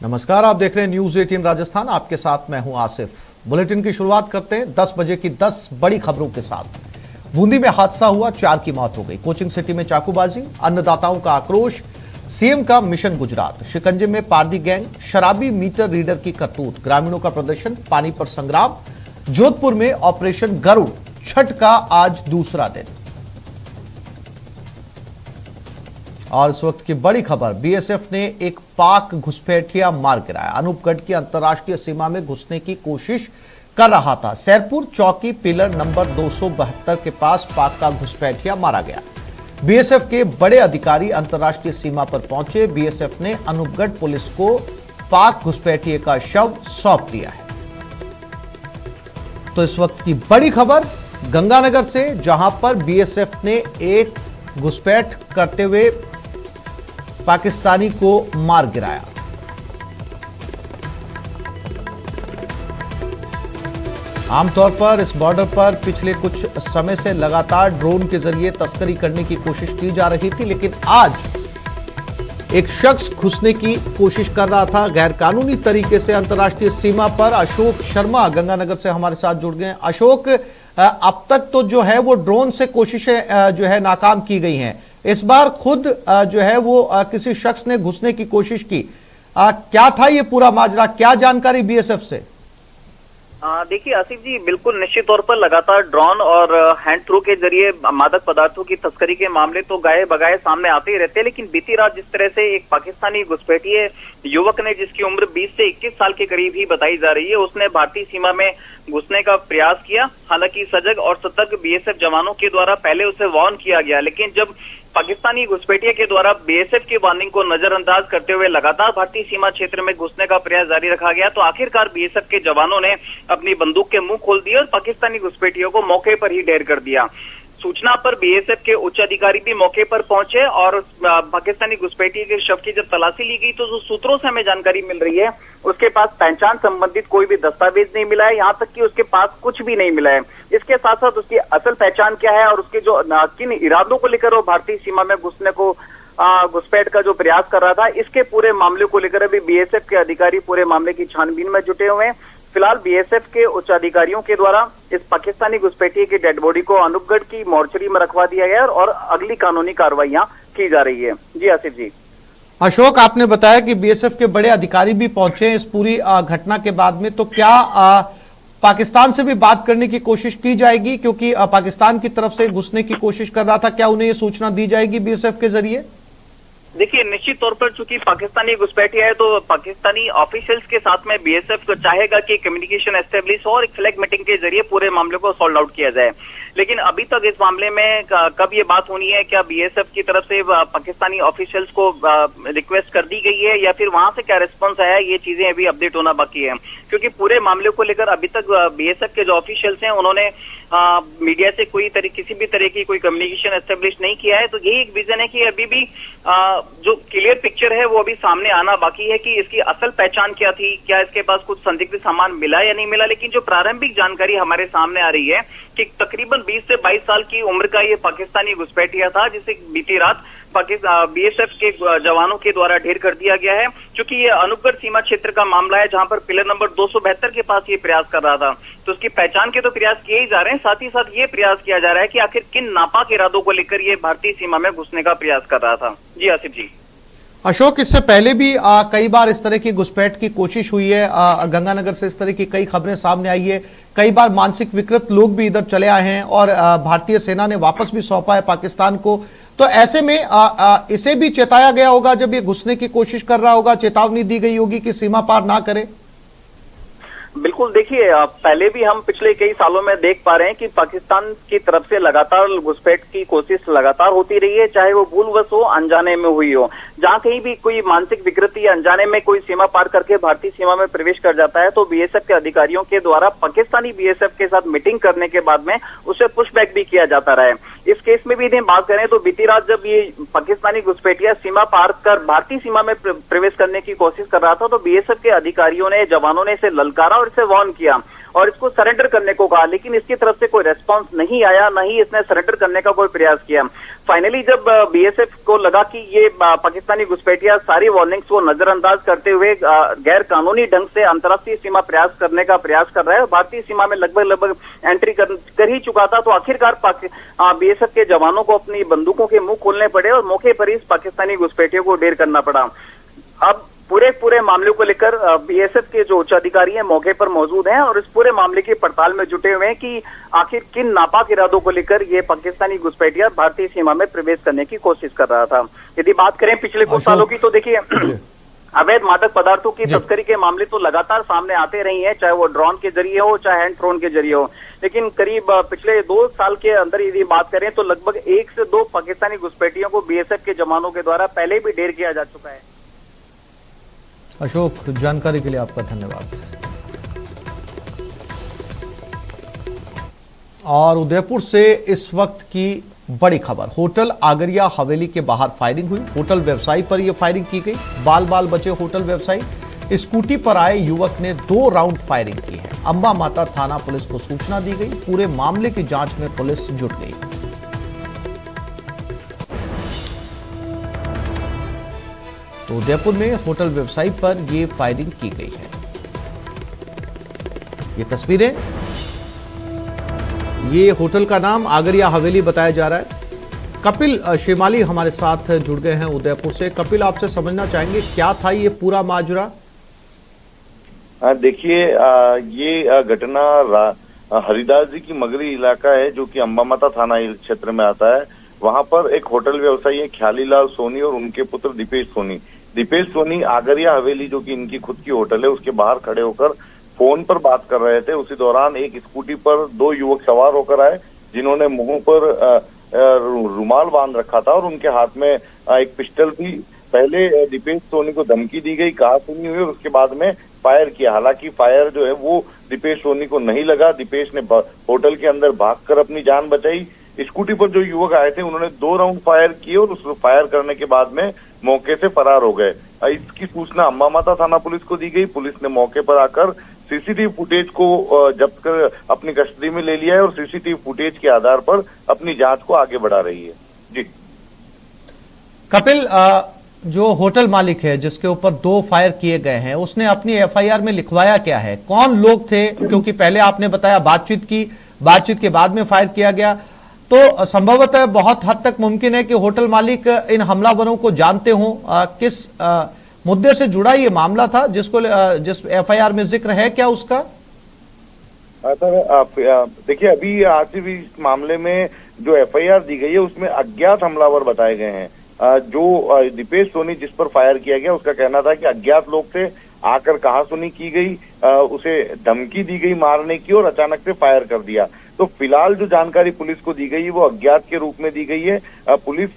नमस्कार, आप देख रहे हैं न्यूज 18 राजस्थान। आपके साथ मैं हूं आसिफ। बुलेटिन की शुरुआत करते हैं 10 बजे की 10 बड़ी खबरों के साथ। बूंदी में हादसा हुआ, 4 की मौत हो गई। कोचिंग सिटी में चाकूबाजी, अन्नदाताओं का आक्रोश, सीएम का मिशन गुजरात। शिकंजे में पारदी गैंग, शराबी मीटर रीडर की करतूत, ग्रामीणों का प्रदर्शन, पानी पर संग्राम। जोधपुर में ऑपरेशन गरुड़, छठ का आज दूसरा दिन। और इस वक्त की बड़ी खबर, बीएसएफ ने एक पाक घुसपैठिया मार गिराया। अनूपगढ़ की अंतर्राष्ट्रीय सीमा में घुसने की कोशिश कर रहा था। सैरपुर चौकी पिलर नंबर 272 के पास पाक का घुसपैठिया मारा गया। बीएसएफ के बड़े अधिकारी अंतर्राष्ट्रीय सीमा पर पहुंचे। बीएसएफ ने अनूपगढ़ पुलिस को पाक घुसपैठिए का शव सौंप दिया है। तो इस वक्त की बड़ी खबर गंगानगर से, जहां पर बीएसएफ ने एक घुसपैठ करते हुए पाकिस्तानी को मार गिराया। आमतौर पर इस बॉर्डर पर पिछले कुछ समय से लगातार ड्रोन के जरिए तस्करी करने की कोशिश की जा रही थी, लेकिन आज एक शख्स घुसने की कोशिश कर रहा था गैर कानूनी तरीके से अंतर्राष्ट्रीय सीमा पर। अशोक शर्मा गंगानगर से हमारे साथ जुड़ गए। अशोक, अब तक तो जो है वो ड्रोन से कोशिशें जो है नाकाम की गई हैं। इस बार खुद जो है वो किसी शख्स ने घुसने की कोशिश की। क्या था ये पूरा माजरा, क्या जानकारी बीएसएफ से? देखिए आसिफ जी, बिल्कुल निश्चित तौर पर लगातार ड्रोन और हैंड थ्रू के जरिए मादक पदार्थों की तस्करी के मामले तो गाये बगाए सामने आते ही रहते हैं। लेकिन बीती रात जिस तरह से एक पाकिस्तानी घुसपैठिए युवक ने, जिसकी उम्र 20 से 21 साल के करीब ही बताई जा रही है, उसने भारतीय सीमा में घुसने का प्रयास किया। हालांकि सजग और सतर्क बीएसएफ जवानों के द्वारा पहले उसे वार्न किया गया, लेकिन जब पाकिस्तानी घुसपैठिए के द्वारा बीएसएफ की वार्निंग को नजरअंदाज करते हुए लगातार भारतीय सीमा क्षेत्र में घुसने का प्रयास जारी रखा गया, तो आखिरकार बीएसएफ के जवानों ने अपनी बंदूक के मुंह खोल दिए और पाकिस्तानी घुसपैठियों को मौके पर ही ढेर कर दिया। सूचना पर बीएसएफ के उच्च अधिकारी भी मौके पर पहुंचे और पाकिस्तानी घुसपैठिए के शव की जब तलाशी ली गई तो जो सूत्रों से हमें जानकारी मिल रही है, उसके पास पहचान संबंधित कोई भी दस्तावेज नहीं मिला है, यहाँ तक कि उसके पास कुछ भी नहीं मिला है। इसके साथ साथ उसकी असल पहचान क्या है और उसके जो किन इरादों को लेकर वो भारतीय सीमा में घुसने को घुसपैठ का जो प्रयास कर रहा था, इसके पूरे मामले को लेकर अभी बीएसएफ के अधिकारी पूरे मामले की छानबीन में जुटे हुए हैं। फिलहाल बीएसएफ के उच्च अधिकारियों के द्वारा इस पाकिस्तानी घुसपैठिए की डेड बॉडी को अनूपगढ़ की मोर्चरी में रखवा दिया गया और अगली कानूनी कार्रवाइयां की जा रही है। जी आसिफ जी। अशोक, आपने बताया कि बीएसएफ के बड़े अधिकारी भी पहुंचे इस पूरी घटना के बाद में, तो क्या पाकिस्तान से भी बात करने की कोशिश की जाएगी? क्योंकि पाकिस्तान की तरफ से घुसने की कोशिश कर रहा था, क्या उन्हें यह सूचना दी जाएगी बीएसएफ के जरिए? देखिए, निश्चित तौर पर चूंकि पाकिस्तानी घुसपैठिया है तो पाकिस्तानी ऑफिशियल्स के साथ में बीएसएफ को चाहेगा कि कम्युनिकेशन एस्टेब्लिश हो और एक फ्लैग मीटिंग के जरिए पूरे मामले को सॉल्व आउट किया जाए। लेकिन अभी तक इस मामले में कब ये बात होनी है, क्या बीएसएफ की तरफ से पाकिस्तानी ऑफिशियल्स को रिक्वेस्ट कर दी गई है या फिर वहां से क्या रिस्पॉन्स आया, ये चीजें अभी अपडेट होना बाकी है। क्योंकि पूरे मामले को लेकर अभी तक बीएसएफ के जो ऑफिशियल्स हैं उन्होंने मीडिया से किसी भी तरह की कोई कम्युनिकेशन एस्टेब्लिश नहीं किया है। तो यही एक विजन है कि अभी भी जो क्लियर पिक्चर है वो अभी सामने आना बाकी है कि इसकी असल पहचान क्या थी, क्या इसके पास कुछ संदिग्ध सामान मिला या नहीं मिला। लेकिन जो प्रारंभिक जानकारी हमारे सामने आ रही है कि तकरीबन 20 से 22 साल की उम्र का ये पाकिस्तानी घुसपैठिया था, जिसे बीती रात बीएसएफ के जवानों के द्वारा ढेर कर दिया गया है। क्योंकि ये अनूपगढ़ सीमा क्षेत्र का मामला है जहां पर पिलर नंबर 272 के पास ये प्रयास कर रहा था, तो उसकी पहचान के तो प्रयास किए ही जा रहे हैं, साथ ही साथ ये प्रयास किया जा रहा है कि आखिर किन नापाक इरादों को लेकर ये भारतीय सीमा में घुसने का प्रयास कर रहा था। जी आसिफ जी। अशोक, इससे पहले भी कई बार इस तरह की घुसपैठ की कोशिश हुई है। गंगानगर से इस तरह की कई खबरें सामने आई है। कई बार मानसिक विकृत लोग भी इधर चले आए हैं और भारतीय सेना ने वापस भी सौंपा है पाकिस्तान को। तो ऐसे में इसे भी चेताया गया होगा जब ये घुसने की कोशिश कर रहा होगा, चेतावनी दी गई होगी कि सीमा पार ना करे। बिल्कुल, देखिए पहले भी हम पिछले कई सालों में देख पा रहे हैं कि पाकिस्तान की तरफ से लगातार घुसपैठ की कोशिश लगातार होती रही है, चाहे वो भूलवश हो, अनजाने में हुई हो। जहां कहीं भी कोई मानसिक विकृति या अनजाने में कोई सीमा पार करके भारतीय सीमा में प्रवेश कर जाता है तो बीएसएफ के अधिकारियों के द्वारा पाकिस्तानी बीएसएफ के साथ मीटिंग करने के बाद में उसे पुशबैक भी किया जाता रहा है। इस केस में भी यदि बात करें तो बीती रात जब ये पाकिस्तानी घुसपैठिया सीमा पार कर भारतीय सीमा में प्रवेश करने की कोशिश कर रहा था तो बीएसएफ के अधिकारियों ने, जवानों ने इसे ललकारा और इसे वार्न किया और इसको सरेंडर करने को कहा, लेकिन इसकी तरफ से कोई रेस्पॉन्स नहीं आया, न ही इसने सरेंडर करने का कोई प्रयास किया। फाइनली जब बीएसएफ को लगा कि ये पाकिस्तानी घुसपैठिया सारी वार्निंग्स को नजरअंदाज करते हुए गैर कानूनी ढंग से अंतर्राष्ट्रीय सीमा प्रयास करने का प्रयास कर रहा है, भारतीय सीमा में लगभग एंट्री कर ही चुका था, तो आखिरकार बीएसएफ के जवानों को अपनी बंदूकों के मुंह खोलने पड़े और मौके पर ही इस पाकिस्तानी घुसपैठियों को ढेर करना पड़ा। अब पूरे मामले को लेकर बीएसएफ के जो उच्चाधिकारी हैं मौके पर मौजूद हैं और इस पूरे मामले की पड़ताल में जुटे हुए हैं कि आखिर किन नापाक इरादों को लेकर ये पाकिस्तानी घुसपैठिया भारतीय सीमा में प्रवेश करने की कोशिश कर रहा था। यदि बात करें पिछले कुछ सालों की, तो देखिए अवैध मादक पदार्थों की तस्करी के मामले तो लगातार सामने आते रही हैं, चाहे वो ड्रोन के जरिए हो चाहे हैंड ड्रोन के जरिए हो, लेकिन करीब पिछले 2 साल के अंदर यदि बात करें तो लगभग 1 से 2 पाकिस्तानी घुसपैठियों को बीएसएफ के जवानों के द्वारा पहले भी ढेर किया जा चुका है। अशोक, जानकारी के लिए आपका धन्यवाद। और उदयपुर से इस वक्त की बड़ी खबर, होटल आगरिया हवेली के बाहर फायरिंग हुई। होटल व्यवसायी पर यह फायरिंग की गई। बाल बचे होटल व्यवसायी। स्कूटी पर आए युवक ने 2 राउंड फायरिंग की है। अंबा माता थाना पुलिस को सूचना दी गई। पूरे मामले की जांच में पुलिस जुट गई। तो उदयपुर में होटल व्यवसायी पर यह फायरिंग की गई है। ये तस्वीरें, ये होटल का नाम आगरिया हवेली बताया जा रहा है। कपिल शिमाली हमारे साथ जुड़ गए हैं उदयपुर से। कपिल, आपसे समझना चाहेंगे क्या था ये पूरा माजरा? देखिए, ये घटना हरिदास जी की मगरी इलाका है जो कि अंबा माता थाना क्षेत्र में आता है। वहां पर एक होटल व्यवसायी है ख्यालीलाल सोनी और उनके पुत्र दीपेश सोनी आगरिया हवेली जो कि इनकी खुद की होटल है उसके बाहर खड़े होकर फोन पर बात कर रहे थे। उसी दौरान एक स्कूटी पर 2 युवक सवार होकर आए जिन्होंने मुंह पर रुमाल बांध रखा था और उनके हाथ में एक पिस्टल थी। पहले दीपेश सोनी को धमकी दी गई, कहा सुनी हुई, और उसके बाद में फायर किया। हालांकि फायर जो है वो दीपेश सोनी को नहीं लगा। दीपेश ने होटल के अंदर भागकर अपनी जान बचाई। स्कूटी पर जो युवक आए थे उन्होंने 2 राउंड फायर किए और उस फायर करने के बाद में मौके से फरार हो गए। इसकी सूचना अंबा माता थाना पुलिस को दी गई। पुलिस ने मौके पर आकर सीसीटीवी फुटेज को जब्त कर अपनी कस्टडी में ले लिया है और सीसीटीवी फुटेज के आधार पर अपनी जांच को आगे बढ़ा रही है। जी कपिल, जो होटल मालिक है जिसके ऊपर 2 फायर किए गए हैं, उसने अपनी एफआईआर में लिखवाया क्या है? कौन लोग थे? क्योंकि पहले आपने बताया बातचीत के बाद में फायर किया गया, तो संभवतः बहुत हद तक मुमकिन है कि होटल मालिक इन हमलावरों को जानते हों। किस मुद्दे से जुड़ा ये मामला था जिस एफआईआर में जिक्र है क्या उसका? सर, देखिए, अभी आज भी इस मामले में जो एफआईआर दी गई है उसमें अज्ञात हमलावर बताए गए हैं। जो दीपेश सोनी जिस पर फायर किया गया उसका कहना था कि अज्ञात लोग थे, आकर कहासुनी की गई, उसे धमकी दी गई मारने की और अचानक से फायर कर दिया। तो फिलहाल जो जानकारी पुलिस को दी गई है वो अज्ञात के रूप में दी गई है। पुलिस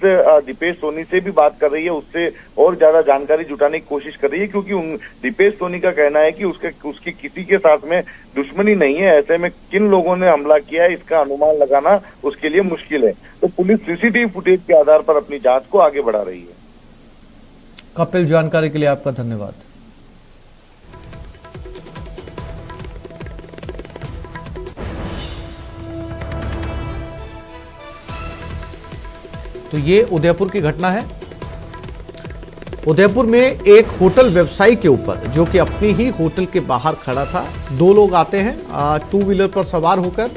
दीपेश सोनी से भी बात कर रही है, उससे और ज्यादा जानकारी जुटाने की कोशिश कर रही है, क्योंकि दीपेश सोनी का कहना है कि उसकी किसी के साथ में दुश्मनी नहीं है। ऐसे में किन लोगों ने हमला किया है इसका अनुमान लगाना उसके लिए मुश्किल है। तो पुलिस सीसीटीवी फुटेज के आधार पर अपनी जांच को आगे बढ़ा रही है। कपिल, जानकारी के लिए आपका धन्यवाद। तो ये उदयपुर की घटना है। उदयपुर में एक होटल व्यवसायी के ऊपर, जो कि अपनी ही होटल के बाहर खड़ा था, 2 लोग आते हैं 2 व्हीलर पर सवार होकर,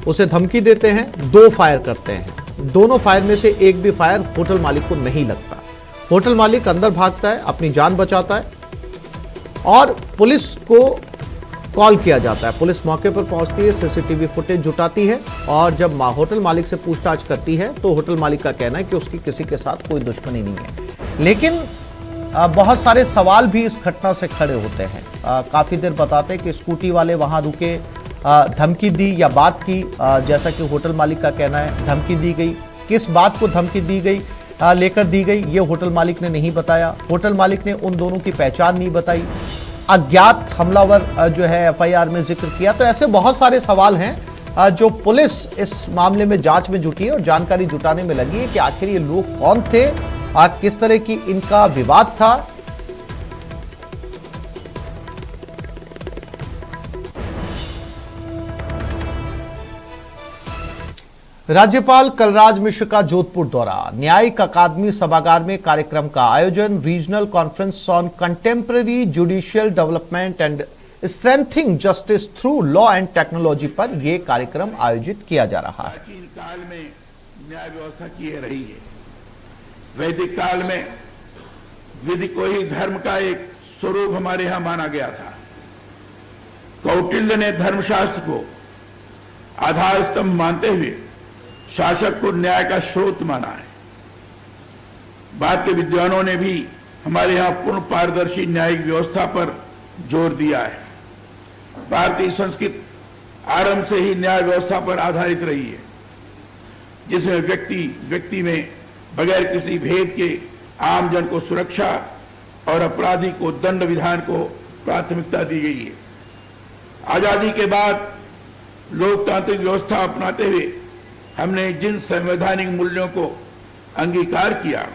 उसे धमकी देते हैं, 2 फायर करते हैं। दोनों फायर में से एक भी फायर होटल मालिक को नहीं लगता। होटल मालिक अंदर भागता है, अपनी जान बचाता है और पुलिस को कॉल किया जाता है। पुलिस मौके पर पहुंचती है, सीसीटीवी फुटेज जुटाती है और जब होटल मालिक से पूछताछ करती है तो होटल मालिक का कहना है कि उसकी किसी के साथ कोई दुश्मनी नहीं है। लेकिन बहुत सारे सवाल भी इस घटना से खड़े होते हैं। काफी देर बताते हैं कि स्कूटी वाले वहां रुके, धमकी दी या बात की, जैसा कि होटल मालिक का कहना है धमकी दी गई। किस बात को धमकी दी गई, लेकर दी गई, ये होटल मालिक ने नहीं बताया। होटल मालिक ने उन दोनों की पहचान नहीं बताई। अज्ञात हमलावर जो है एफआईआर में जिक्र किया। तो ऐसे बहुत सारे सवाल हैं जो पुलिस इस मामले में जांच में जुटी है और जानकारी जुटाने में लगी है कि आखिर ये लोग कौन थे, किस तरह की इनका विवाद था। राज्यपाल कलराज मिश्र का जोधपुर दौरा, न्यायिक अकादमी सभागार में कार्यक्रम का आयोजन। Regional conference on contemporary judicial development and strengthening justice through law and technology पर यह कार्यक्रम आयोजित किया जा रहा है। प्राचीन काल में न्याय व्यवस्था की रही है। वैदिक काल में विधि को ही धर्म का एक स्वरूप हमारे यहां माना गया था। कौटिल्य ने धर्मशास्त्र को आधार स्तंभ मानते हुए शासक को न्याय का स्रोत माना है। बाद के विद्वानों ने भी हमारे यहां पूर्ण पारदर्शी न्यायिक व्यवस्था पर जोर दिया है। भारतीय संस्कृति आरंभ से ही न्याय व्यवस्था पर आधारित रही है, जिसमें व्यक्ति में बगैर किसी भेद के आमजन को सुरक्षा और अपराधी को दंड विधान को प्राथमिकता दी गई है। आजादी के बाद लोकतांत्रिक व्यवस्था अपनाते हुए हमने जिन संवैधानिक मूल्यों को अंगीकार किया,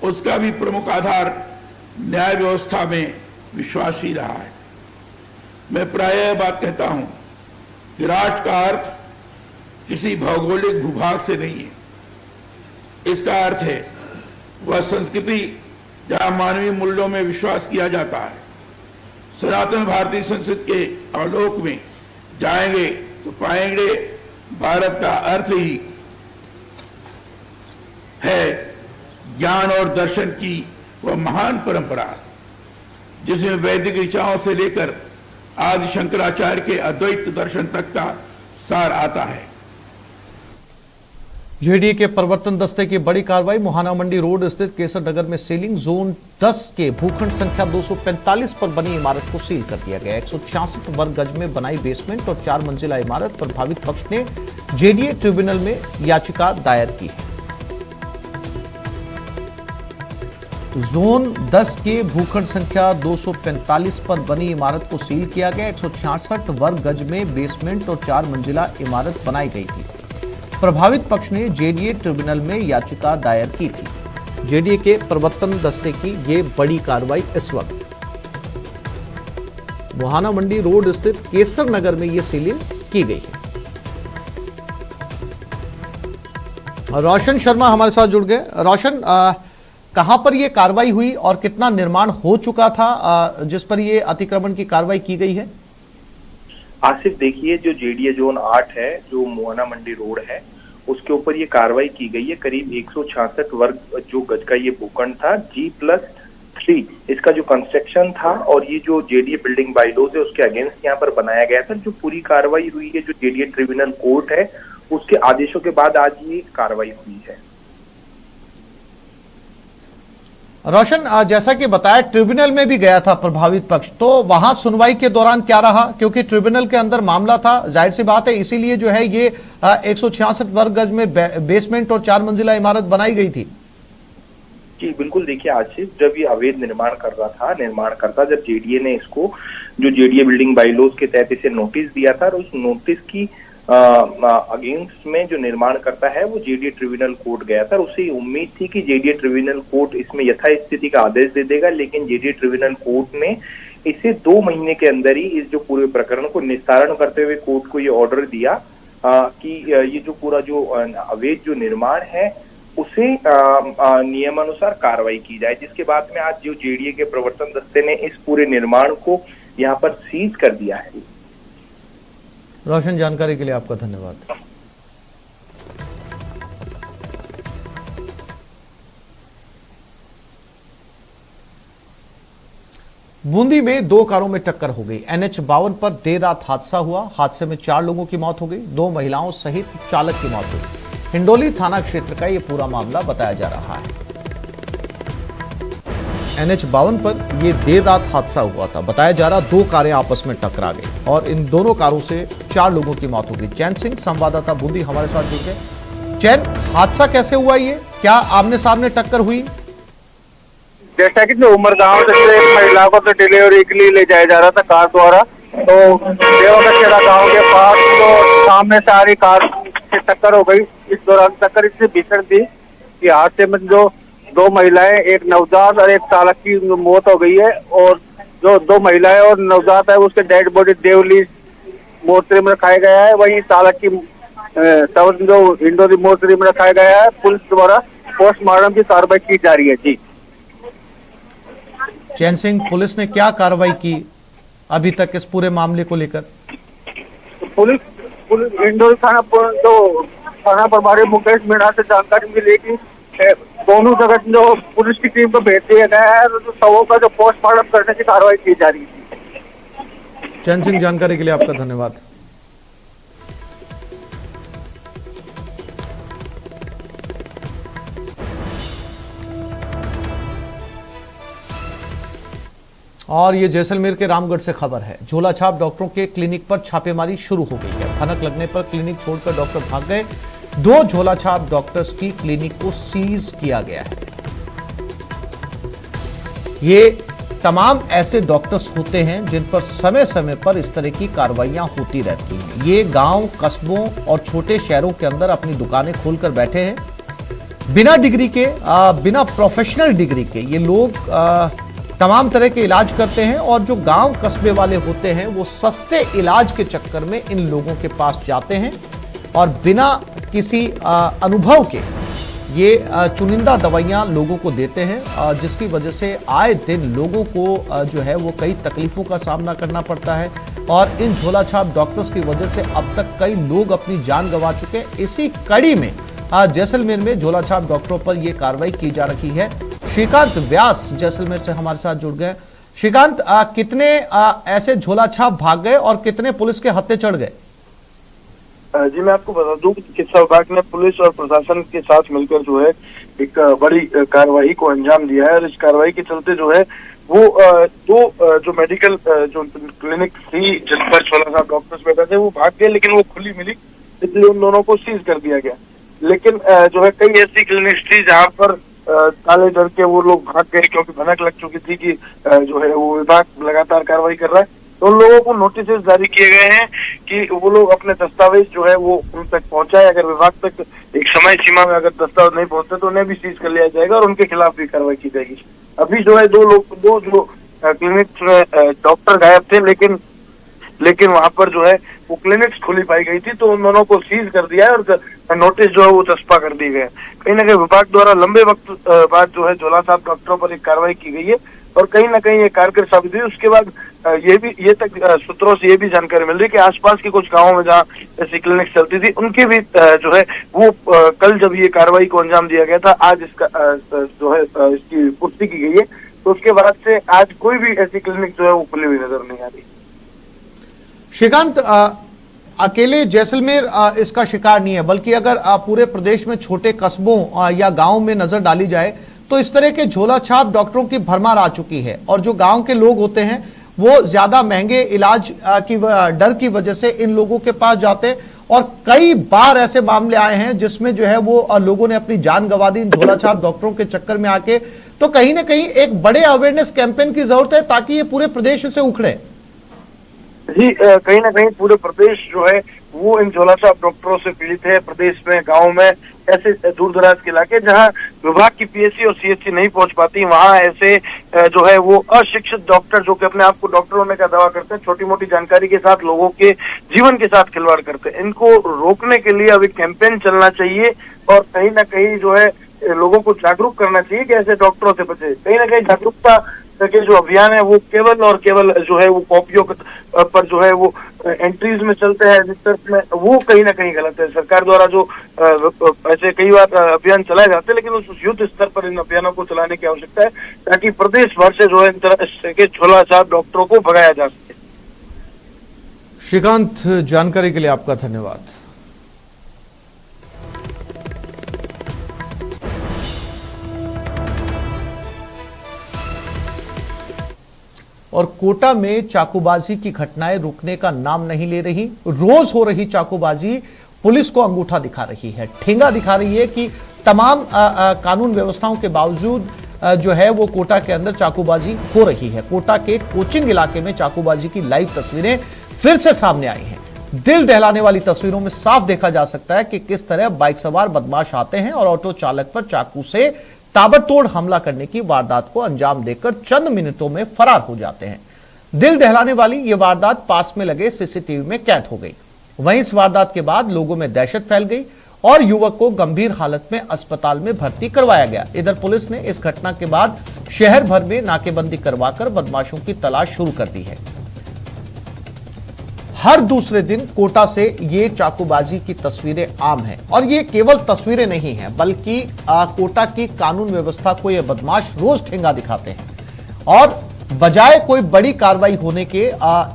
उसका भी प्रमुख आधार न्याय व्यवस्था में विश्वास ही रहा है। मैं प्रायः बात कहता हूं कि राष्ट्र का अर्थ किसी भौगोलिक भूभाग से नहीं है। इसका अर्थ है वह संस्कृति जहां मानवीय मूल्यों में विश्वास किया जाता है। सनातन भारतीय संस्कृति के आलोक में जाएंगे तो पाएंगे भारत का अर्थ ही है ज्ञान और दर्शन की वह महान परंपरा, जिसमें वैदिक ऋचाओं से लेकर आदि शंकराचार्य के अद्वैत दर्शन तक का सार आता है। जेडीए के प्रवर्तन दस्ते की बड़ी कार्रवाई। मोहाना मंडी रोड स्थित केसर नगर में सीलिंग जोन 10 के भूखंड संख्या 245 पर बनी इमारत को सील कर दिया गया। 166 वर्ग गज में बनाई बेसमेंट और 4 मंजिला इमारत प्रभावित पक्ष ने जेडीए ट्रिब्यूनल में याचिका दायर की है। जोन 10 के भूखंड संख्या 245 पर बनी इमारत को सील किया गया। 166 वर्ग गज में बेसमेंट और 4 मंजिला इमारत बनाई गई थी। प्रभावित पक्ष ने जेडीए ट्रिब्यूनल में याचिका दायर की थी। जेडीए के प्रवर्तन दस्ते की ये बड़ी कार्रवाई इस वक्त मोहाना मंडी रोड स्थित केसर नगर में ये सीलिंग की गई है। रोशन शर्मा हमारे साथ जुड़ गए। रोशन, कहां पर यह कार्रवाई हुई और कितना निर्माण हो चुका था जिस पर यह अतिक्रमण की कार्रवाई की गई है? आसिफ, देखिए, जो जेडीए जोन 8 है, जो मोहाना मंडी रोड है, उसके ऊपर ये कार्रवाई की गई है। करीब 166 वर्ग जो गज का ये भूखंड था, G+3 इसका जो कंस्ट्रक्शन था और ये जो जेडीए बिल्डिंग बायलॉज है उसके अगेंस्ट यहाँ पर बनाया गया था। जो पूरी कार्रवाई हुई है, जो जेडीए ट्रिब्यूनल कोर्ट है उसके आदेशों के बाद आज ये कार्रवाई हुई है। रोशन, जैसा कि बताया ट्रिब्यूनल में भी गया था प्रभावित पक्ष, तो वहां सुनवाई के दौरान क्या रहा? क्योंकि ट्रिब्यूनल के अंदर मामला था, जाहिर सी बात है, इसीलिए जो है ये 166 वर्ग गज में बेसमेंट और 4 मंजिला इमारत बनाई गई थी। जी बिल्कुल, देखिए आसिफ, जब ये अवैध निर्माण कर रहा था, निर्माणकर्ता, जब जेडीए ने इसको जो जेडीए बिल्डिंग बायलॉज के तहत इसे नोटिस दिया था और उस नोटिस की अगेंस्ट में जो निर्माण करता है वो जेडीए ट्रिब्यूनल कोर्ट गया था। उसे उम्मीद थी कि जेडीए ट्रिब्यूनल कोर्ट इसमें यथास्थिति का आदेश दे देगा, लेकिन जेडीए ट्रिब्यूनल कोर्ट ने इसे 2 महीने के अंदर ही इस जो पूरे प्रकरण को निस्तारण करते हुए कोर्ट को ये ऑर्डर दिया कि ये जो पूरा जो अवैध जो निर्माण है उसे नियमानुसार कार्रवाई की जाए। जिसके बाद में आज जो जेडीए के प्रवर्तन दस्ते ने इस पूरे निर्माण को यहाँ पर सीज कर दिया है। रोशन, जानकारी के लिए आपका धन्यवाद। बूंदी में 2 कारों में टक्कर हो गई। NH52 पर देर रात हादसा हुआ। हादसे में 4 लोगों की मौत हो गई, 2 महिलाओं सहित चालक की मौत हुई। हिंडोली थाना क्षेत्र का यह पूरा मामला बताया जा रहा है। NH52 पर यह देर रात हादसा हुआ था। बताया जा रहा 2 कारें आपस में टकरा गई और इन दोनों कारों से 4 लोगों की मौत हो गई। चैन सिंह संवाददाता बूंदी हमारे साथ जुड़ गए। चैन, हादसा कैसे हुआ? ये क्या आमने सामने टक्कर हुई? जैसा कि जो उमरगांव से एक महिला को तो डिलीवरी के लिए ले जाया जा रहा था कार द्वारा, तो देवगढ़ गांव के पास तो सामने से आ रही कार से टक्कर हो गई। इस दौरान टक्कर इतनी भीषण थी कि हादसे में जो 2 महिलाएं, एक नवजात और एक चालक की मौत हो गई है और जो 2 महिलाएं और नवजात है उसके डेड बॉडी देवली मोर्चरी में रखाया गया है। वहीं चालक की शव जो इंडोर मोर्चरी में रखाया गया है। पुलिस द्वारा पोस्टमार्टम की कार्रवाई की जा रही है। जी चैन सिंह, पुलिस ने क्या कार्रवाई की अभी तक इस पूरे मामले को लेकर? पुलिस इंडोर थाना प्रभारी मुकेश मीणा से जानकारी मिली कि दोनों जगह जो पुलिस की टीम को भेज दिया गया है, तो शवों का जो पोस्टमार्टम करने की कार्रवाई की जा रही है। चैन सिंह, जानकारी के लिए आपका धन्यवाद। और ये जैसलमेर के रामगढ़ से खबर है। झोलाछाप डॉक्टरों के क्लिनिक पर छापेमारी शुरू हो गई है। भनक लगने पर क्लिनिक छोड़कर डॉक्टर भाग गए। 2 झोलाछाप डॉक्टर्स की क्लिनिक को सीज किया गया है। ये तमाम ऐसे डॉक्टर्स होते हैं जिन पर समय समय पर इस तरह की कार्रवाइयां होती रहती हैं। ये गांव, कस्बों और छोटे शहरों के अंदर अपनी दुकानें खोलकर बैठे हैं। बिना डिग्री के, बिना प्रोफेशनल डिग्री के ये लोग तमाम तरह के इलाज करते हैं। और जो गांव कस्बे वाले होते हैं वो सस्ते इलाज के चक्कर में इन लोगों के पास जाते हैं और बिना किसी अनुभव के ये चुनिंदा दवाइयां लोगों को देते हैं, जिसकी वजह से आए दिन लोगों को जो है वो कई तकलीफों का सामना करना पड़ता है। और इन झोलाछाप डॉक्टर्स की वजह से अब तक कई लोग अपनी जान गंवा चुके हैं। इसी कड़ी में जैसलमेर में झोलाछाप डॉक्टरों पर यह कार्रवाई की जा रही है। श्रीकांत व्यास जैसलमेर से हमारे साथ जुड़ गए। श्रीकांत, कितने ऐसे झोलाछाप भाग गए और कितने पुलिस के हत्थे चढ़ गए? जी मैं आपको बता दूं कि चिकित्सा विभाग ने पुलिस और प्रशासन के साथ मिलकर जो है एक बड़ी कार्रवाई को अंजाम दिया है। और इस कार्रवाई के चलते जो है वो दो जो मेडिकल जो क्लिनिक थी जिन पर 16 डॉक्टर्स बैठे थे वो भाग गए, लेकिन वो खुली मिली, इसलिए उन दोनों को सीज कर दिया गया। लेकिन जो है कई ऐसी क्लिनिक्स थी जहाँ पर काले डर के वो लोग भाग गए, क्योंकि भनक लग चुकी थी कि जो है वो विभाग लगातार कार्रवाई कर रहा है। तो उन लोगों को नोटिस जारी किए गए हैं कि वो लोग अपने दस्तावेज जो है वो उन तक पहुंचाए। अगर विभाग तक एक समय सीमा में अगर दस्तावेज नहीं पहुंचते तो उन्हें भी सीज कर लिया जाएगा और उनके खिलाफ भी कार्रवाई की जाएगी। अभी जो है दो जो क्लिनिक्स में डॉक्टर गायब थे, लेकिन वहां पर जो है वो क्लिनिक्स खुली पाई गई थी, तो उन दोनों को सीज कर दिया है और नोटिस जो है वो चस्पा कर दिए गए। कहीं ना कहीं विभाग द्वारा लंबे वक्त बाद जो है झोलाछाप डॉक्टरों पर एक कार्रवाई की गई है और कहीं ना कहीं ये कारगर साबित हुई। उसके बाद सूत्रों से ये भी जानकारी मिल रही है कि आसपास के कुछ गांवों में जहाँ ऐसी क्लिनिक चलती थी उनकी भी जो है वो कल जब ये कार्रवाई को अंजाम दिया गया था, आज इसका जो है इसकी पुष्टि की गई है। तो उसके बाद से आज कोई भी ऐसी क्लिनिक जो है वो खुली हुई नजर नहीं आ रही। श्रीकांत, अकेले जैसलमेर इसका शिकार नहीं है, बल्कि अगर पूरे प्रदेश में छोटे कस्बों या गांव में नजर डाली जाए तो इस तरह के झोलाछाप डॉक्टरों की भरमार आ चुकी है। और जो गांव के लोग होते हैं वो ज्यादा महंगे इलाज की डर की वजह से इन लोगों के पास जाते हैं। और कई बार ऐसे मामले आए हैं जिसमें जो है वो लोगों ने अपनी जान गंवा दी इन झोलाछाप डॉक्टरों के चक्कर में आके। तो कहीं ना कहीं एक बड़े अवेयरनेस कैंपेन की जरूरत है ताकि ये पूरे प्रदेश से उखड़े। जी कहीं ना कहीं पूरे प्रदेश जो है वो इन झोलाछाप डॉक्टरों से पीड़ित है। प्रदेश में गांव में ऐसे दूर दराज के इलाके जहां विभाग की पीएचसी और सीएचसी नहीं पहुंच पाती, वहां ऐसे जो है वो अशिक्षित डॉक्टर जो कि अपने आप को डॉक्टर होने का दावा करते हैं, छोटी मोटी जानकारी के साथ लोगों के जीवन के साथ खिलवाड़ करते हैं। इनको रोकने के लिए अब एक कैंपेन चलना चाहिए और कहीं ना कहीं जो है लोगों को जागरूक करना चाहिए कि ऐसे डॉक्टरों से बचे। कहीं ना कहीं जागरूकता के जो अभियान है वो केवल और केवल जो है वो कॉपियों पर जो है वो एंट्रीज में चलते हैं रिसर्च में, वो कहीं ना कहीं गलत है। सरकार द्वारा जो ऐसे कई बार अभियान चलाए जाते हैं, लेकिन उस युद्ध स्तर पर इन अभियानों को चलाने की आवश्यकता है ताकि प्रदेश भर से जो है इन तरह के झोलाछाप डॉक्टरों को भगाया जा सके। श्रीकांत, जानकारी के लिए आपका धन्यवाद। और कोटा में चाकूबाजी की घटनाएं रुकने का नाम नहीं ले रही। रोज हो रही चाकूबाजी पुलिस को अंगूठा दिखा रही है, ठेंगा दिखा रही है कि तमाम कानून व्यवस्थाओं के बावजूद जो है वो कोटा के अंदर चाकूबाजी हो रही है। कोटा के कोचिंग इलाके में चाकूबाजी की लाइव तस्वीरें फिर से सामने आई हैं। दिल दहलाने वाली तस्वीरों में साफ देखा जा सकता है कि किस तरह बाइक सवार बदमाश आते हैं और ऑटो चालक पर चाकू से ताबड़तोड़ हमला करने की वारदात को अंजाम देकर चंद मिनटों में फरार हो जाते हैं। दिल दहलाने वाली यह वारदात पास में लगे सीसीटीवी में कैद हो गई। वहीं इस वारदात के बाद लोगों में दहशत फैल गई और युवक को गंभीर हालत में अस्पताल में भर्ती करवाया गया। इधर पुलिस ने इस घटना के बाद शहर भर में नाकेबंदी करवाकर बदमाशों की तलाश शुरू कर दी है। हर दूसरे दिन कोटा से ये चाकूबाजी की तस्वीरें आम हैं और ये केवल तस्वीरें नहीं हैं, बल्कि कोटा की कानून व्यवस्था को ये बदमाश रोज ठेंगा दिखाते हैं और बजाय कोई बड़ी कार्रवाई होने के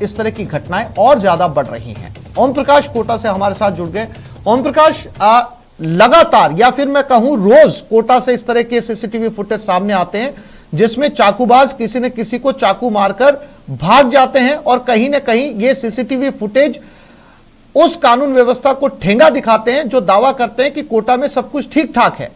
इस तरह की घटनाएं और ज्यादा बढ़ रही हैं। ओम प्रकाश कोटा से हमारे साथ जुड़ गए। ओम प्रकाश, लगातार या फिर मैं कहूं रोज कोटा से इस तरह के सीसीटीवी फुटेज सामने आते हैं जिसमें चाकूबाज किसी न किसी को चाकू मारकर भाग जाते हैं और कहीं ना कहीं ये सीसीटीवी फुटेज उस कानून व्यवस्था को ठेंगा दिखाते हैं जो दावा करते हैं कि कोटा में सब कुछ ठीक ठाक है।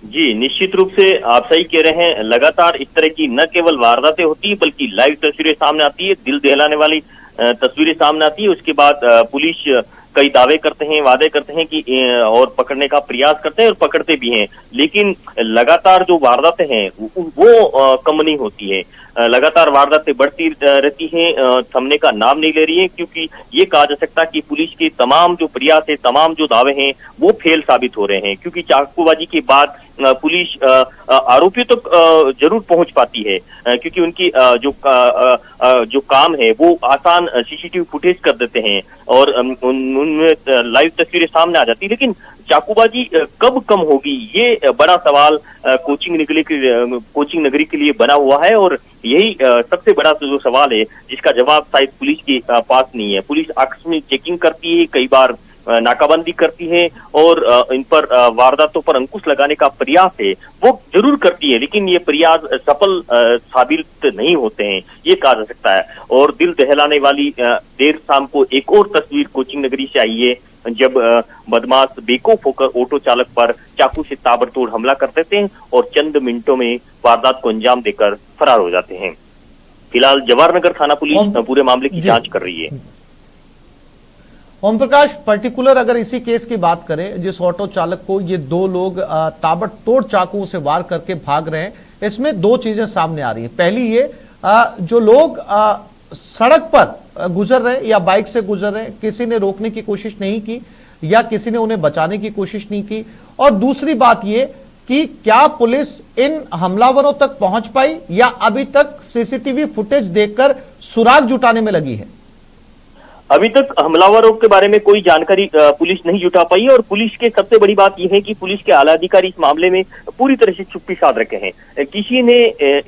जी, निश्चित रूप से आप सही कह रहे हैं। लगातार इस तरह की न केवल वारदातें होती है बल्कि लाइव तस्वीरें सामने आती है, दिल दहलाने वाली तस्वीरें सामने आती है। उसके बाद पुलिस कई दावे करते हैं, वादे करते हैं कि और पकड़ने का प्रयास करते हैं और पकड़ते भी हैं, लेकिन लगातार जो वारदातें हैं वो कम नहीं होती है। लगातार वारदातें बढ़ती रहती हैं, थमने का नाम नहीं ले रही है, क्योंकि ये कहा जा सकता है कि पुलिस के तमाम जो प्रयास है, तमाम जो दावे हैं वो फेल साबित हो रहे हैं, क्योंकि चाकूबाजी के बाद पुलिस आरोपियों तक जरूर पहुंच पाती है, क्योंकि उनकी जो काम है वो आसान सीसीटीवी फुटेज कर देते हैं और उनमें लाइव तस्वीरें सामने आ जाती है। लेकिन चाकूबाजी कब कम होगी, ये बड़ा सवाल कोचिंग नगरी के लिए बना हुआ है और यही सबसे बड़ा जो सवाल है जिसका जवाब शायद पुलिस के पास नहीं है। पुलिस आकस्मिक चेकिंग करती है, कई बार नाकाबंदी करती है और इन पर वारदातों पर अंकुश लगाने का प्रयास है वो जरूर करती है, लेकिन ये प्रयास सफल साबित नहीं होते हैं, ये कहा जा सकता है। और दिल दहलाने वाली देर शाम को एक और तस्वीर कोचिंग नगरी से आई है, जब बदमाश बेखौफ होकर ऑटो चालक पर चाकू से ताबड़तोड़ हमला कर देते हैं और चंद मिनटों में वारदात को अंजाम देकर फरार हो जाते हैं। फिलहाल जवाहरनगर थाना पुलिस पूरे मामले की जांच कर रही है। ओम प्रकाश, पर्टिकुलर अगर इसी केस की बात करें, जिस ऑटो चालक को ये दो लोग ताबड़तोड़ चाकुओं से वार करके भाग रहे हैं, इसमें दो चीजें सामने आ रही है। पहली ये, जो लोग सड़क पर गुजर रहे या बाइक से गुजर रहे, किसी ने रोकने की कोशिश नहीं की या किसी ने उन्हें बचाने की कोशिश नहीं की। और दूसरी बात ये कि क्या पुलिस इन हमलावरों तक पहुंच पाई या अभी तक सीसीटीवी फुटेज देखकर सुराग जुटाने में लगी है? अभी तक हमलावरों के बारे में कोई जानकारी पुलिस नहीं जुटा पाई है और पुलिस के सबसे बड़ी बात यह है कि पुलिस के आला अधिकारी इस मामले में पूरी तरह से चुप्पी साध रखे हैं। किसी ने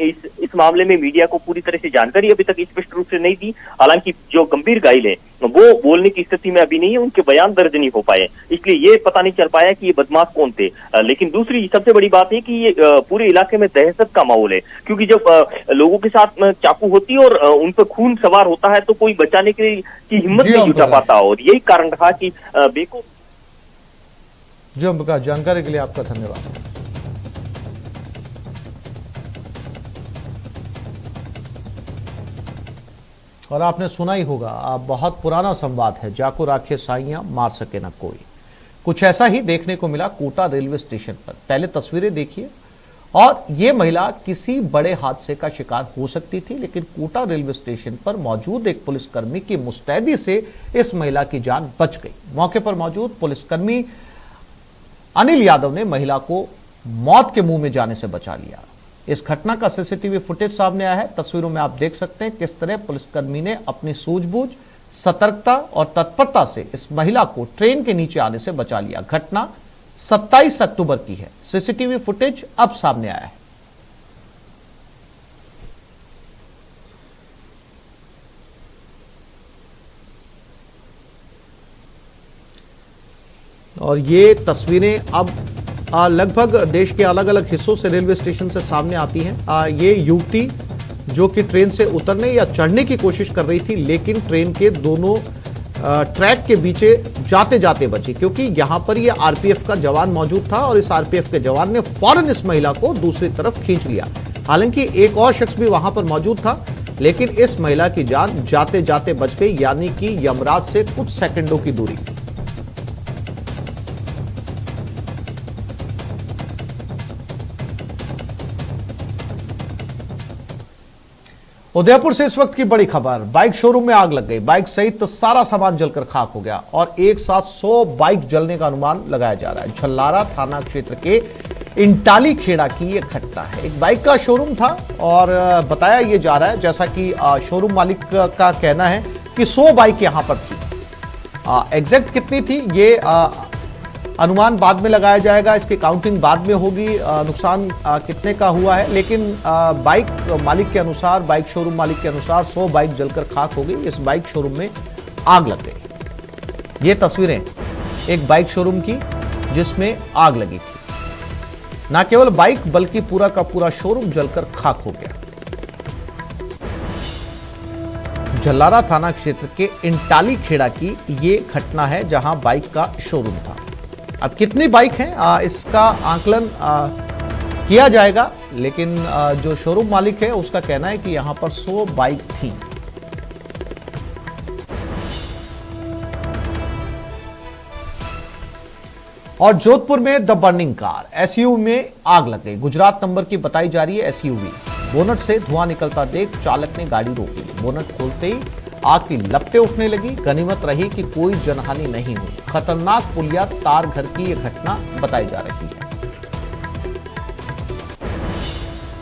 इस मामले में मीडिया को पूरी तरह से जानकारी अभी तक स्पष्ट रूप से नहीं दी। हालांकि जो गंभीर घायल है वो बोलने की स्थिति में अभी नहीं है, उनके बयान दर्ज नहीं हो पाए, इसलिए ये पता नहीं चल पाया कि ये बदमाश कौन थे। लेकिन दूसरी सबसे बड़ी बात है कि ये पूरे इलाके में दहशत का माहौल है, क्योंकि जब लोगों के साथ चाकू होती है और उन पर खून सवार होता है तो कोई बचाने की हिम्मत नहीं जुटा पाता, और यही कारण रहा कि बेको। जी ओम प्रकाश, जानकारी के लिए आपका धन्यवाद। और आपने सुना ही होगा, बहुत पुराना संवाद है, जाको राखे साइयां मार सके ना कोई। कुछ ऐसा ही देखने को मिला कोटा रेलवे स्टेशन पर। पहले तस्वीरें देखिए, और ये महिला किसी बड़े हादसे का शिकार हो सकती थी, लेकिन कोटा रेलवे स्टेशन पर मौजूद एक पुलिसकर्मी की मुस्तैदी से इस महिला की जान बच गई। मौके पर मौजूद पुलिसकर्मी अनिल यादव ने महिला को मौत के मुंह में जाने से बचा लिया। इस घटना का सीसीटीवी फुटेज सामने आया है। तस्वीरों में आप देख सकते हैं किस तरह पुलिसकर्मी ने अपनी सूझबूझ, सतर्कता और तत्परता से इस महिला को ट्रेन के नीचे आने से बचा लिया। घटना 27 अक्टूबर की है। सीसीटीवी फुटेज अब सामने आया है। और ये तस्वीरें अब लगभग देश के अलग अलग हिस्सों से रेलवे स्टेशन से सामने आती हैं। ये युवती जो कि ट्रेन से उतरने या चढ़ने की कोशिश कर रही थी, लेकिन ट्रेन के दोनों ट्रैक के बीच जाते जाते बची, क्योंकि यहां पर ये आरपीएफ का जवान मौजूद था और इस आरपीएफ के जवान ने फौरन इस महिला को दूसरी तरफ खींच लिया। हालांकि एक और शख्स भी वहां पर मौजूद था, लेकिन इस महिला की जान जाते जाते बच गई, यानी कि यमराज से कुछ सेकंडों की दूरी। उदयपुर से इस वक्त की बड़ी खबर, बाइक शोरूम में आग लग गई। बाइक सहित सारा सामान जलकर खाक हो गया और एक साथ 100 बाइक जलने का अनुमान लगाया जा रहा है। झल्लारा थाना क्षेत्र के इंटाली खेड़ा की यह घटना है। एक बाइक का शोरूम था और बताया यह जा रहा है, जैसा कि शोरूम मालिक का कहना है कि 100 बाइक यहां पर थी। एग्जैक्ट कितनी थी ये अनुमान बाद में लगाया जाएगा, इसकी काउंटिंग बाद में होगी, नुकसान कितने का हुआ है। लेकिन बाइक मालिक के अनुसार, बाइक शोरूम मालिक के अनुसार 100 बाइक जलकर खाक हो गई। इस बाइक शोरूम में आग लग गई। ये तस्वीरें एक बाइक शोरूम की जिसमें आग लगी थी। न केवल बाइक बल्कि पूरा का पूरा शोरूम जलकर खाक हो गया। झल्लारा थाना क्षेत्र के इंटाली खेड़ा की ये घटना है जहां बाइक का शोरूम था। अब कितनी बाइक हैं इसका आकलन किया जाएगा, लेकिन जो शोरूम मालिक है उसका कहना है कि यहां पर 100 बाइक थी। और जोधपुर में द बर्निंग कार, एसयूवी में आग लग गई। गुजरात नंबर की बताई जा रही है एसयूवी। बोनट से धुआं निकलता देख चालक ने गाड़ी रोकी। बोनट खोलते ही आग की लपटें उठने लगी। गनीमत रही कि कोई जनहानि नहीं हुई। खतरनाक पुलिया तार घर की यह घटना बताई जा रही है।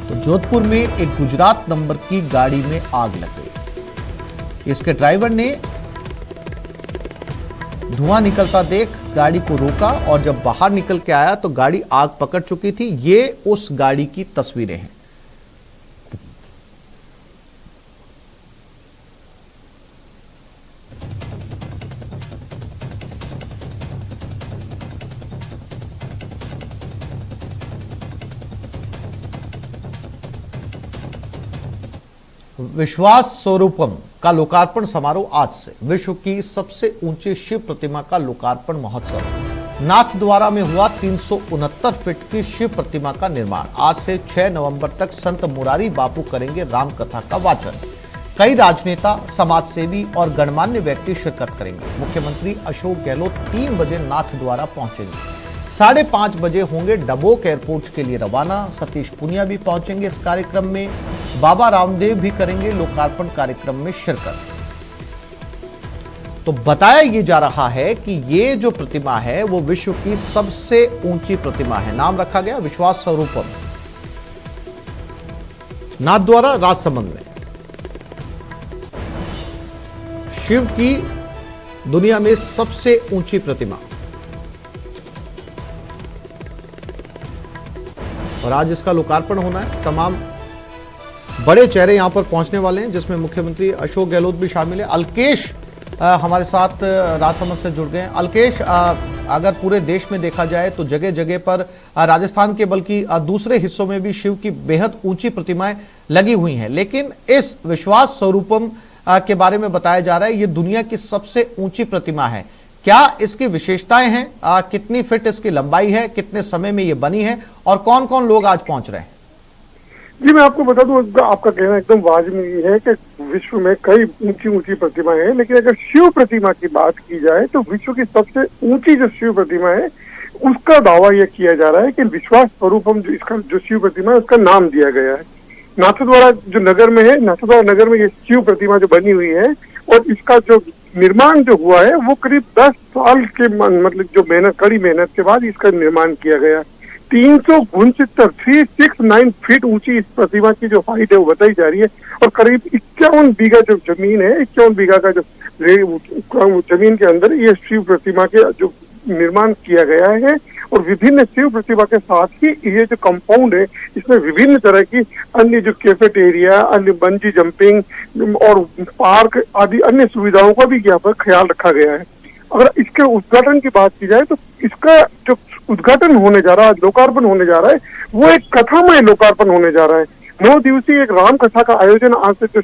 तो जोधपुर में एक गुजरात नंबर की गाड़ी में आग लग गई। इसके ड्राइवर ने धुआं निकलता देख गाड़ी को रोका और जब बाहर निकल के आया तो गाड़ी आग पकड़ चुकी थी। ये उस गाड़ी की तस्वीरें हैं। विश्वास स्वरूपम का लोकार्पण समारोह आज से। विश्व की सबसे ऊंची शिव प्रतिमा का लोकार्पण महोत्सव नाथद्वारा में हुआ। 369 फीट की शिव प्रतिमा का निर्माण। आज से 6 नवंबर तक संत मुरारी बापू करेंगे राम कथा का वाचन। कई राजनेता, समाजसेवी और गणमान्य व्यक्ति शिरकत करेंगे। मुख्यमंत्री अशोक गहलोत 3 बजे नाथद्वारा पहुंचेंगे। 5:30 बजे होंगे डबोक एयरपोर्ट के लिए रवाना। सतीश पुनिया भी पहुंचेंगे इस कार्यक्रम में। बाबा रामदेव भी करेंगे लोकार्पण कार्यक्रम में शिरकत। तो बताया ये जा रहा है कि ये जो प्रतिमा है वो विश्व की सबसे ऊंची प्रतिमा है। नाम रखा गया विश्वास स्वरूपम, नाथद्वारा राजसमंद में। शिव की दुनिया में सबसे ऊंची प्रतिमा, और आज इसका लोकार्पण होना है। तमाम बड़े चेहरे यहां पर पहुंचने वाले हैं, जिसमें मुख्यमंत्री अशोक गहलोत भी शामिल है। अलकेश हमारे साथ राजसमंद से जुड़ गए हैं। अलकेश, अगर पूरे देश में देखा जाए तो जगह जगह पर राजस्थान के बल्कि दूसरे हिस्सों में भी शिव की बेहद ऊंची प्रतिमाएं लगी हुई हैं, लेकिन इस विश्वास स्वरूपम के बारे में बताया जा रहा है ये दुनिया की सबसे ऊंची प्रतिमा है। क्या इसकी विशेषताएं हैं? कितनी फीट इसकी लंबाई है? कितने समय में ये बनी है? और कौन कौन लोग आज पहुंच रहे हैं? जी, मैं आपको बता दूं, आपका कहना एकदम वाजिब है कि विश्व में कई ऊंची ऊंची प्रतिमाएं हैं, लेकिन अगर शिव प्रतिमा की बात की जाए तो विश्व की सबसे ऊंची जो शिव प्रतिमा है उसका दावा यह किया जा रहा है कि विश्वास स्वरूपम जो इसका जो शिव प्रतिमा है उसका नाम दिया गया है। नाथद्वारा जो नगर में है, नाथद्वारा नगर में ये शिव प्रतिमा जो बनी हुई है और इसका जो निर्माण जो हुआ है वो करीब 10 साल के मतलब जो मेहनत, कड़ी मेहनत के बाद इसका निर्माण किया गया। 369 फीट ऊंची इस प्रतिमा की जो हाइट है वो बताई जा रही है और करीब 51 बीघा जो जमीन है, 51 बीघा का जो जमीन के अंदर ये शिव प्रतिमा के जो निर्माण किया गया है। और विभिन्न शिव प्रतिमा के साथ ही ये जो कंपाउंड है इसमें विभिन्न तरह की अन्य जो कैफेटेरिया, अन्य बंजी जंपिंग और पार्क आदि अन्य सुविधाओं का भी यहाँ पर ख्याल रखा गया है। अगर इसके उद्घाटन की बात की जाए तो इसका जो उद्घाटन होने जा रहा है, लोकार्पण होने जा रहा है, वो एक कथामय लोकार्पण होने जा रहा है। 9 दिवसीय एक राम कथा का आयोजन आज से जो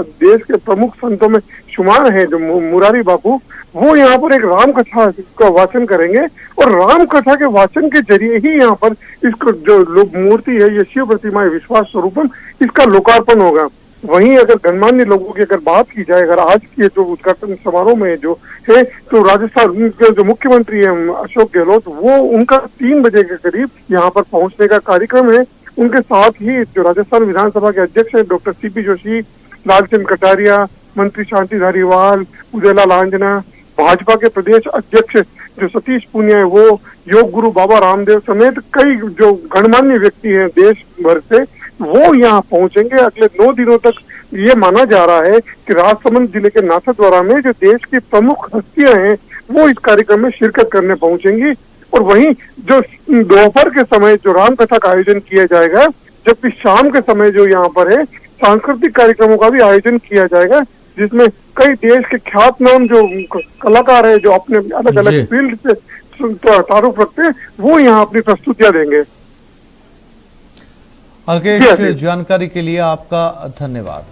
देश के प्रमुख संतों में शुमार है जो मुरारी बापू, वो यहाँ पर एक राम कथा का वाचन करेंगे और राम कथा के वाचन के जरिए ही यहाँ पर इसको जो लोग मूर्ति है ये शिव प्रतिमा विश्वास स्वरूपम इसका लोकार्पण होगा। वहीं अगर गणमान्य लोगों की अगर बात की जाए, अगर आज के जो उद्घाटन समारोह में जो है तो राजस्थान के जो मुख्यमंत्री है अशोक गहलोत, वो उनका 3 बजे के करीब यहाँ पर पहुंचने का कार्यक्रम है उनके साथ ही जो राजस्थान विधानसभा के अध्यक्ष हैं डॉक्टर सीपी जोशी, लालचंद कटारिया, मंत्री शांति धारीवाल, उदयलाल आंजना, भाजपा के प्रदेश अध्यक्ष जो सतीश पूनिया है वो, योग गुरु बाबा रामदेव समेत कई जो गणमान्य व्यक्ति हैं देश भर से, वो यहाँ पहुंचेंगे। अगले 9 दिनों तक ये माना जा रहा है कि राजसमंद जिले के नाथद्वारा में जो देश की प्रमुख हस्तियां हैं वो इस कार्यक्रम में शिरकत करने पहुंचेंगी। और वहीं जो दोपहर के समय जो रामकथा का आयोजन किया जाएगा, जबकि शाम के समय जो यहाँ पर है सांस्कृतिक कार्यक्रमों का भी आयोजन किया जाएगा, जिसमें कई देश के ख्यातनाम जो कलाकार है जो अपने अलग अलग फील्ड से तारुफ रखते हैं, वो यहाँ अपनी प्रस्तुतियां देंगे। अलकेश, जानकारी के लिए आपका धन्यवाद।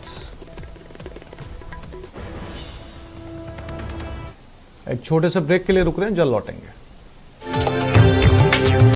एक छोटे से ब्रेक के लिए रुक रहे हैं, जल्द लौटेंगे।